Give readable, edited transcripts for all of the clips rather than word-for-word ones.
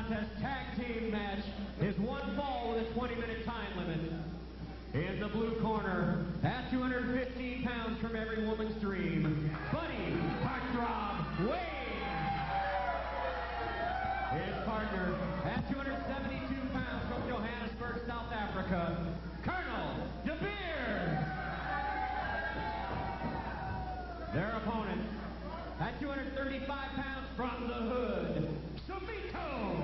contest tag team match is one fall with a 20-minute time limit. In the blue corner, at 215 pounds from every woman's dream, Buddy Heartthrob Wayne. His partner, at 272 pounds from Johannesburg, South Africa, Colonel DeBeers. Their opponent, at 235 pounds from the hood, Sumito.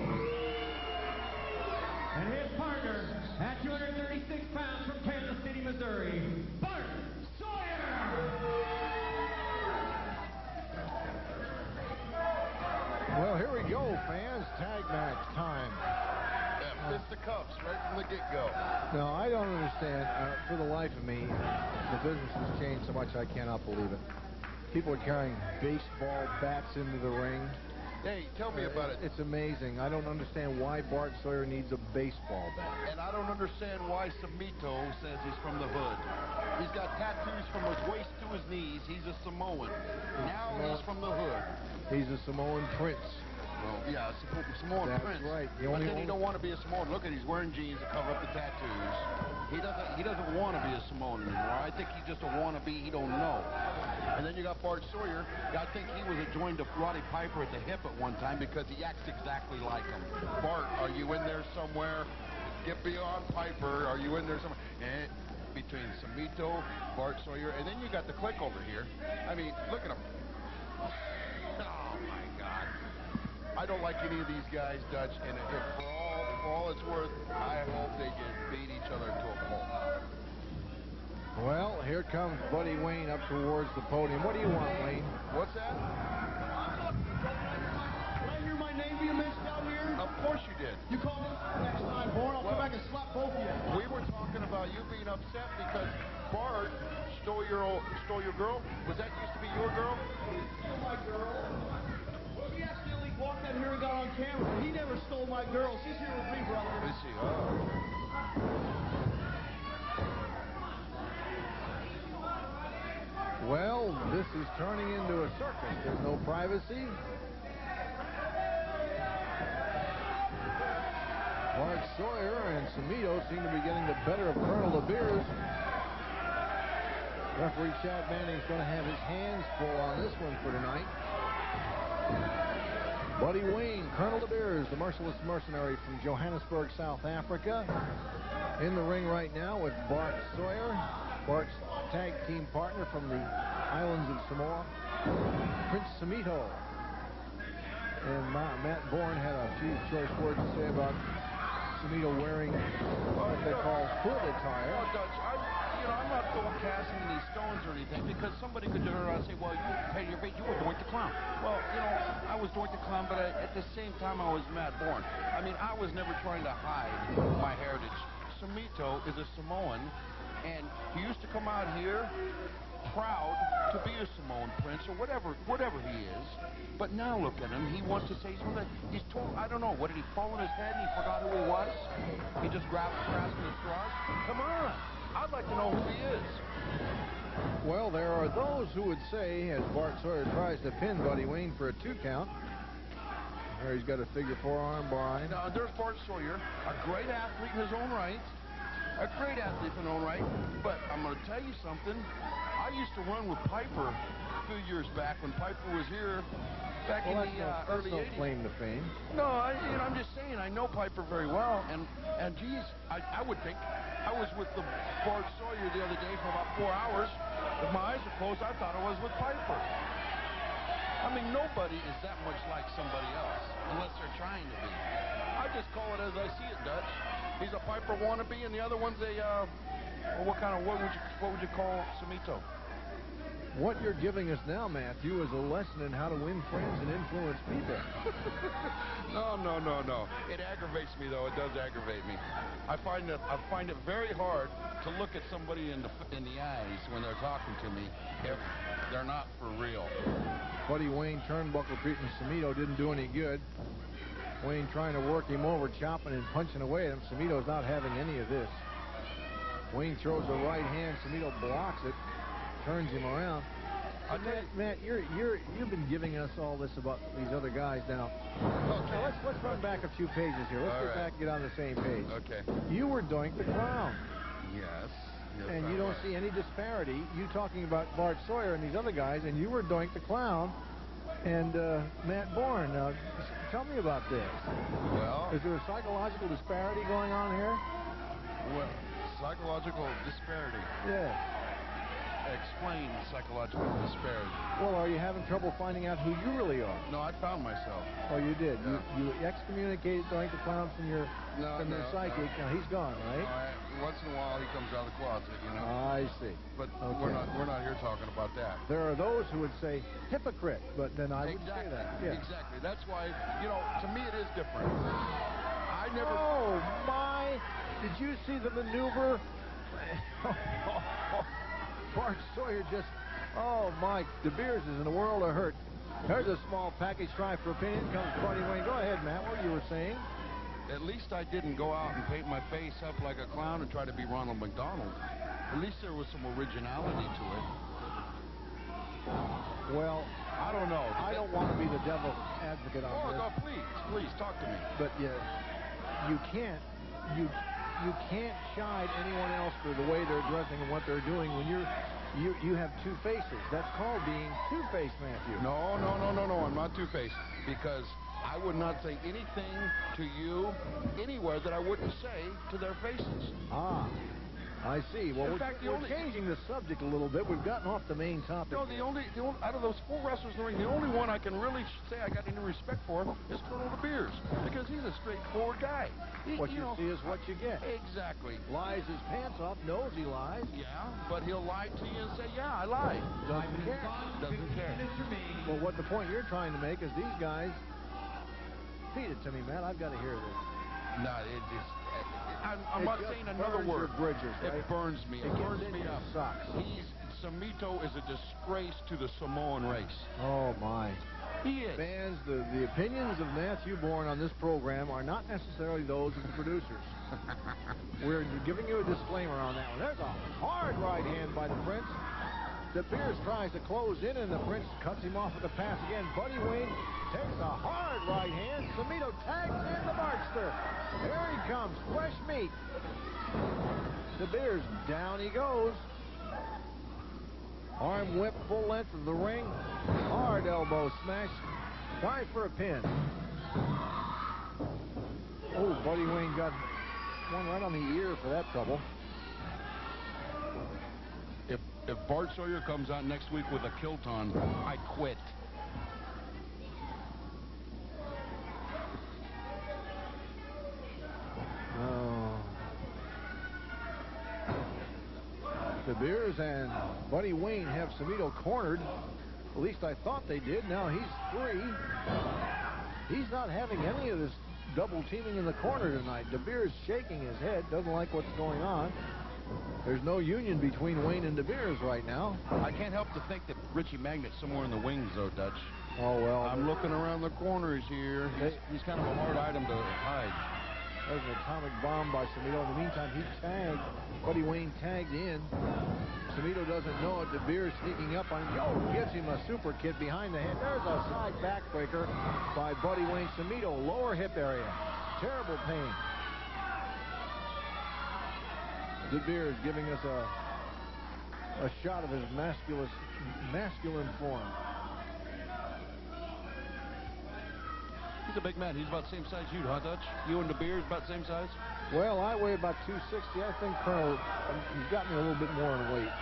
And his partner, at 236 pounds from Kansas City, Missouri, Bart Sawyer. Well, here we go, fans. Tag match time. Yeah, fisticuffs right from the get-go. No, I don't understand. For the life of me, the business has changed so much I cannot believe it. People are carrying baseball bats into the ring. Hey, tell me about it. It's amazing. I don't understand why Bart Sawyer needs a baseball bat. And I don't understand why Sumito says he's from the hood. He's got tattoos from his waist to his knees. He's a Samoan. Now he's from the hood. He's a Samoan prince. Well, yeah, Samoan That's prince. right. But then he don't want to be a Samoan. Look at, he's wearing jeans to cover up the tattoos. He doesn't want to be a Samoan anymore. I think he's just a wannabe. He don't know. And then you got Bart Sawyer. I think he was joined to Roddy Piper at the hip at one time because he acts exactly like him. Bart, are you in there somewhere? Get beyond Piper. Are you in there somewhere? And between Sumito, Bart Sawyer, and then you got the clique over here. I mean, look at him. Oh my God. I don't like any of these guys, Dutch, and for all it's worth, I hope they just beat each other to a pulp. Well, here comes Buddy Wayne up towards the podium. What do you want, Wayne? What's that? Did I hear my name being mentioned out here? Of course you did. You call me next time, Barr. I'll come back and slap both of you. We were talking about you being upset because Bart stole your girl. Was that used to be your girl? He stole my girl. He accidentally walked out here and got on camera. He never stole my girl. She's here with me, brother. Is she? Oh. Well, this is turning into a circus. There's no privacy. Bart Sawyer and Sumito seem to be getting the better of Colonel DeBeers. Referee Chad Manning's going to have his hands full on this one for tonight. Buddy Wayne, Colonel DeBeers, the merciless mercenary from Johannesburg, South Africa, in the ring right now with Bart Sawyer, Bart's tag team partner from the islands of Samoa, Prince Sumito. And Matt Bourne had a few choice words to say about Sumito wearing what they call hood attire. Well, Dutch, I'm not casting any stones or anything because somebody could turn around and say, well, you were Doink the Clown. Well, I was Doink the Clown, but at the same time, I was Matt Bourne. I mean, I was never trying to hide my heritage. Sumito is a Samoan, and he used to come out here proud to be a Samoan prince or whatever he is. But now look at him. He wants to say he's told, I don't know, what did he fall on his head and he forgot who he was? He just grasping the straws? Come on. I'd like to know who he is. Well, there are those who would say, as Bart Sawyer tries to pin Buddy Wayne for a 2 count, there he's got a figure 4 arm bar. Now, there's Bart Sawyer, a great athlete in his own right. A great athlete in his own right. But I'm going to tell you something. I used to run with Piper a few years back when Piper was here back in the early 80s. Claim to fame. No, I'm just saying, I know Piper very well. And geez, I would think, I was with the Bart Sawyer the other day for about 4 hours. If my eyes are closed, I thought I was with Piper. I mean, nobody is that much like somebody else, unless they're trying to be. I just call it as I see it, Dutch. He's a Piper wannabe, and the other one's a, what would you call Sumito? What you're giving us now, Matthew, is a lesson in how to win friends and influence people. No. It aggravates me, though. It does aggravate me. I find it very hard to look at somebody in the eyes when they're talking to me if they're not for real. Buddy Wayne turnbuckle treating Sumito didn't do any good. Wayne trying to work him over, chopping and punching away at him. Sumito's not having any of this. Wayne throws a right hand. Sumito blocks it, turns him around. Matt, you've been giving us all this about these other guys now. Okay. Now let's run back a few pages here. Let's get back and get on the same page. Okay. You were Doink the Clown. Yes. And you don't see any disparity. You talking about Bart Sawyer and these other guys, and you were Doink the Clown and Matt Bourne. Now, tell me about this. Well, is there a psychological disparity going on here? Well, psychological disparity. Yeah. Explain psychological disparity. Well, are you having trouble finding out who you really are? No, I found myself. Oh, you did. Yeah. You excommunicated Doink the Clown from your psychic. No. Now he's gone, right? Once in a while he comes out of the closet, you know. I see. But okay. we're not here talking about that. There are those who would say hypocrite, but then I would say that. Yeah. Exactly. That's why, to me it is different. I never. Oh my! Did you see the maneuver? Bart Sawyer just. Oh my! DeBeers is in a world of hurt. There's a small package try for a pin. In comes Buddy Wayne. Go ahead, Matt. What you were saying? At least I didn't go out and paint my face up like a clown and try to be Ronald McDonald. At least there was some originality to it. Well, I don't know. I don't want to be the devil's advocate on this. Oh, please, talk to me. But you can't chide anyone else for the way they're dressing and what they're doing when you have two faces. That's called being two-faced, Matthew. No. I'm not two-faced because I would not say anything to you anywhere that I wouldn't say to their faces. Ah, I see. Well, we're changing the subject a little bit. We've gotten off the main topic. No, the only out of those four wrestlers in the ring, the only one I can really say I got any respect for is Colonel DeBeers because he's a straightforward guy. What you see is what you get. Exactly. Lies his pants off, knows he lies. Yeah, but he'll lie to you and say, yeah, I lied. Doesn't care. Doesn't care. Well, what the point you're trying to make is these guys. Feed it to me, Matt. I've got to hear this. No, I'm not saying another word. Bridges, right? It burns me. It burns me up. Sucks. Sumito is a disgrace to the Samoan race. Oh, my. He is. Fans, the opinions of Matthew Bourne on this program are not necessarily those of the producers. We're giving you a disclaimer on that one. There's a hard right hand by the Prince. DeBeers tries to close in, and the Prince cuts him off with the pass again. Buddy Wayne takes a hard right hand. Sumito tags in the Barkster. Here he comes. Fresh meat. DeBeers, down he goes. Arm whip full length of the ring. Hard elbow smash. Try for a pin. Oh, Buddy Wayne got one right on the ear for that trouble. If Bart Sawyer comes out next week with a kilt on, I quit. Oh. DeBeers and Buddy Wayne have Sumito cornered. At least I thought they did. Now he's free. He's not having any of this double teaming in the corner tonight. DeBeers shaking his head, doesn't like what's going on. There's no union between Wayne and DeBeers right now. I can't help to think that Richie Magnet's somewhere in the wings, though, Dutch. Oh, well. I'm looking around the corners here. He's kind of a hard item to hide. There's an atomic bomb by Sumito. In the meantime, he tagged. Buddy Wayne tagged in. Sumito doesn't know it. DeBeers sneaking up on him. Oh, gives him a super kick behind the head. There's a side backbreaker by Buddy Wayne. Sumito, lower hip area. Terrible pain. DeBeers giving us a shot of his masculine form. He's a big man. He's about the same size you, huh, Dutch? You and DeBeers about the same size? Well, I weigh about 260. I think Colonel, he's got me a little bit more in weight.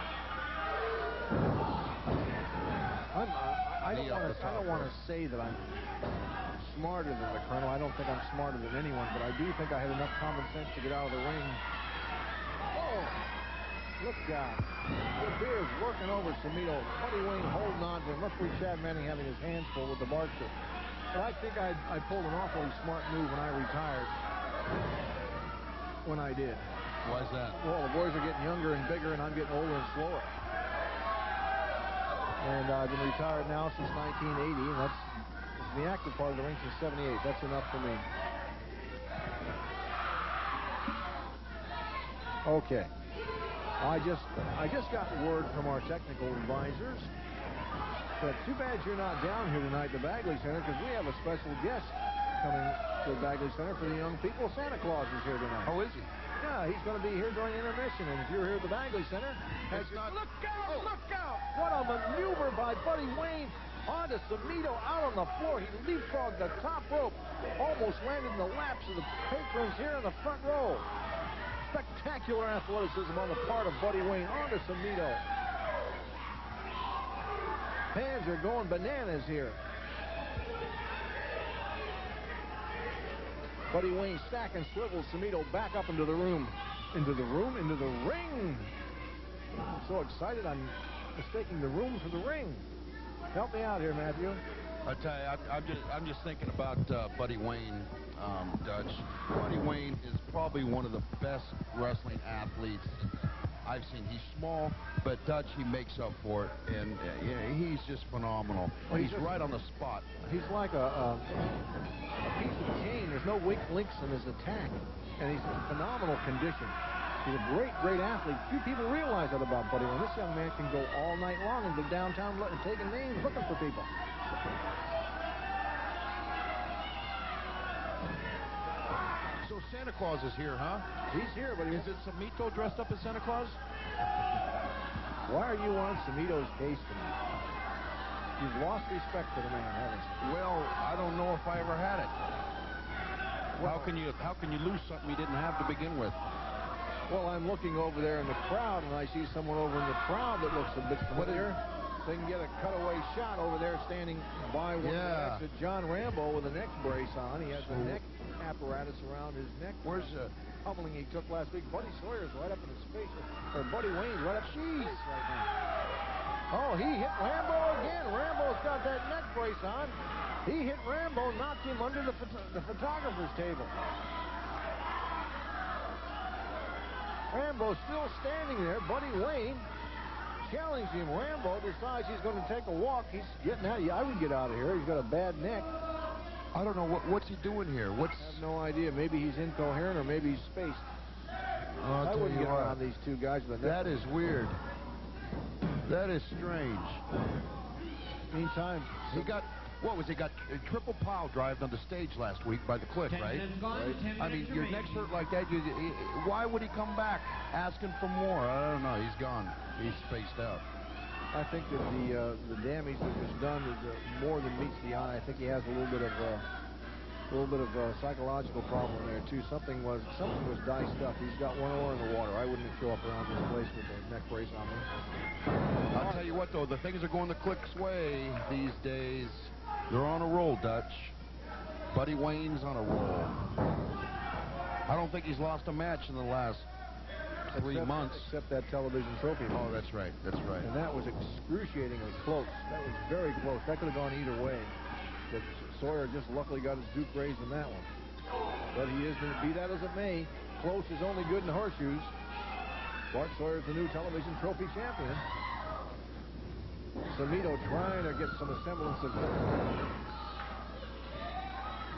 I don't want to say that I'm smarter than the Colonel. I don't think I'm smarter than anyone, but I do think I had enough common sense to get out of the ring. Oh, look out. DeBeers working over Sumito. Buddy Wayne holding on to him. Referee Chad Manning having his hands full with the Barkster. But I think I pulled an awfully smart move when I retired. When I did. Why is that? Well, the boys are getting younger and bigger, and I'm getting older and slower. And I've been retired now since 1980, and that's the active part of the ring since 78. That's enough for me. Okay. I just got word from our technical advisors But too bad you're not down here tonight at the Bagley Center, because we have a special guest coming to the Bagley Center for the young people. Santa Claus is here tonight. Oh, is he? Yeah, he's going to be here during intermission. And if you're here at the Bagley Center, look out! Look out! What a maneuver by Buddy Wayne onto Sumito out on the floor. He leapfrogged the top rope, almost landed in the laps of the patrons here in the front row. Spectacular athleticism on the part of Buddy Wayne onto Sumito. Fans are going bananas here. Buddy Wayne stack and swivels Sumito back up into the room. Into the ring. I'm so excited I'm mistaking the room for the ring. Help me out here, Matthew. I tell you, I'm just thinking about Buddy Wayne, Dutch. Buddy Wayne is probably one of the best wrestling athletes I've seen. He's small, but Dutch, he makes up for it, and he's just phenomenal. Well, he's right on the spot. He's like a piece of chain. There's no weak links in his attack, and he's in phenomenal condition. He's a great, great athlete. Few people realize that about Buddy Wayne. This young man can go all night long and go downtown taking names, looking for people. So Santa Claus is here, huh? He's here, but is it Sumito dressed up as Santa Claus? Why are you on Sumito's case tonight? You've lost respect for the man, haven't you? Well, I don't know if I ever had it. Well, how can you lose something you didn't have to begin with? Well, I'm looking over there in the crowd, and I see someone over in the crowd that looks a bit familiar. They can get a cutaway shot over there standing by one of the John Rambo with a neck brace on. He has a neck apparatus around his neck. Where's the pummeling he took last week? Buddy Sawyer's right up in his face. Or Buddy Wayne's right up in his face right now. Oh, he hit Rambo again. Rambo's got that neck brace on. He hit Rambo, knocked him under the photographer's table. Rambo's still standing there. Buddy Wayne challenged him. Rambo decides he's going to take a walk. He's getting out. I would get out of here. He's got a bad neck. I don't know. What's he doing here? I have no idea. Maybe he's incoherent or maybe he's spaced. I wouldn't get around these two guys. But that is weird. That is strange. Meantime, he got a triple pile drive on the stage last week by the Click, right? I mean, your neck's hurt like that. Why would he come back asking for more? I don't know. He's gone. He's spaced out. I think that the damage that was done is more than meets the eye. I think he has a little bit of a psychological problem there too. Something was diced up. He's got one oar in the water. I wouldn't show up around this place with a neck brace on me. I'll tell you what, though, the things are going the Click's way these days. They're on a roll, Dutch. Buddy Wayne's on a roll. I don't think he's lost a match in the last 3 months. Except that television trophy. Oh, that's right. That's right. And that was excruciatingly close. That was very close. That could have gone either way. But Sawyer just luckily got his Duke raised in that one. But he is going to be that as it may. Close is only good in horseshoes. Bart Sawyer's the new television trophy champion. Sumito trying to get some semblance of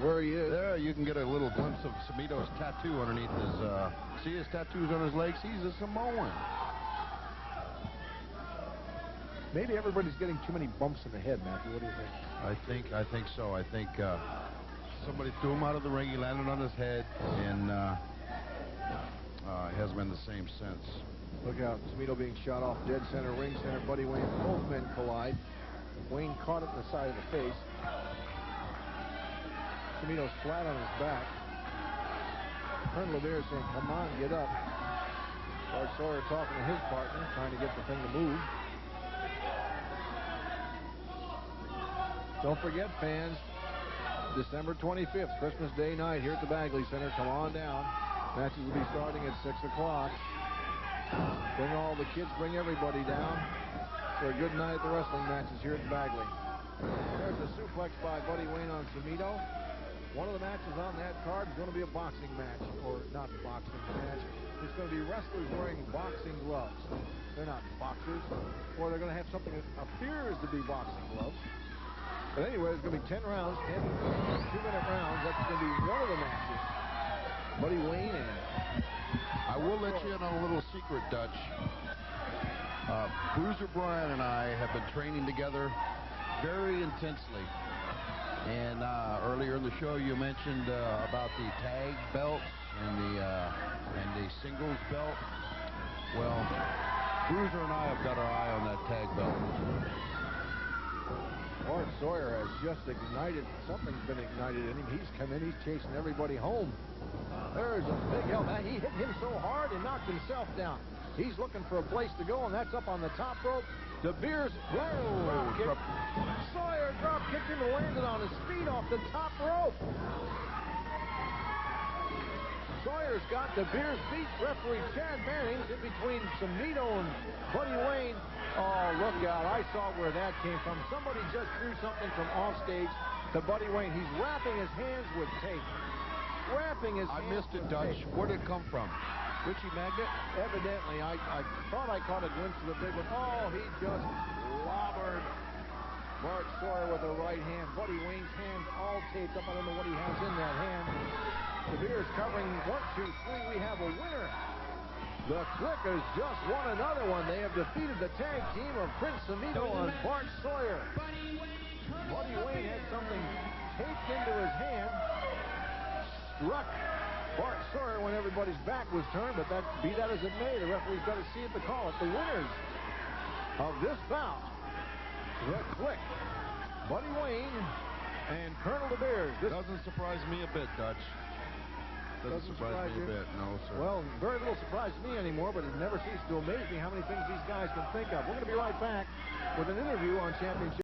where he is. There, you can get a little glimpse of Sumito's tattoo underneath his, see his tattoos on his legs? He's a Samoan. Maybe everybody's getting too many bumps in the head, Matthew. What do you think? I think so. I think somebody threw him out of the ring. He landed on his head, and it hasn't been the same since. Look out. Sumito being shot off dead center, ring center. Buddy Wayne, both men collide. Wayne caught it in the side of the face. Sumito's flat on his back. Colonel DeBeers saying, come on, get up. Bart Sawyer talking to his partner, trying to get the thing to move. Don't forget, fans, December 25th, Christmas Day night here at the Bagley Center. Come on down. Matches will be starting at 6 o'clock. Bring all the kids, bring everybody down for a good night at the wrestling matches here at Bagley. There's a suplex by Buddy Wayne on Sumito. One of the matches on that card is going to be a boxing match, or not boxing match. It's going to be wrestlers wearing boxing gloves. They're not boxers, or they're going to have something that appears to be boxing gloves. But anyway, there's going to be 10 rounds, 10 2-minute rounds. That's going to be one of the matches. Buddy Wayne and I will let you in on a little secret, Dutch. Bruiser Bryan and I have been training together very intensely. And earlier in the show, you mentioned about the tag belts and the singles belt. Well, Bruiser and I have got our eye on that tag belt. Bart Sawyer has just ignited. Something's been ignited in him. He's come in. He's chasing everybody home. There's a big help. He hit him so hard and knocked himself down. He's looking for a place to go, and that's up on the top rope. DeBeers drop kick. Sawyer drop kicked him and landed on his feet off the top rope. Sawyer's got DeBeers beat. Referee Chad Manning's in between Sumito and Buddy Wayne. Oh, look out. I saw where that came from. Somebody just threw something from offstage to Buddy Wayne. He's wrapping his hands with tape. Wrapping his hands. I missed it, with Dutch. tape. Where did it come from? Richie Magnet? Evidently, I thought I caught a glimpse of the big one. Oh, he just clobbered Bart Sawyer with the right hand. Buddy Wayne's hands all taped up. I don't know what he has in that hand. DeBeers covering 1, 2, 3. We have a winner. The Clickers just won another one. They have defeated the tag team of Prince Sumito and Bart Sawyer. Buddy Wayne had something taped into his hand. Struck Bart Sawyer when everybody's back was turned, but be that as it may, the referee's got to see it to call it. The winners of this bout, the Click, Buddy Wayne and Colonel DeBeers. This doesn't surprise me a bit, Dutch. Doesn't surprise me a bit, no, sir. Well, very little surprises me anymore, but it never ceases to amaze me how many things these guys can think of. We're going to be right back with an interview on Championship.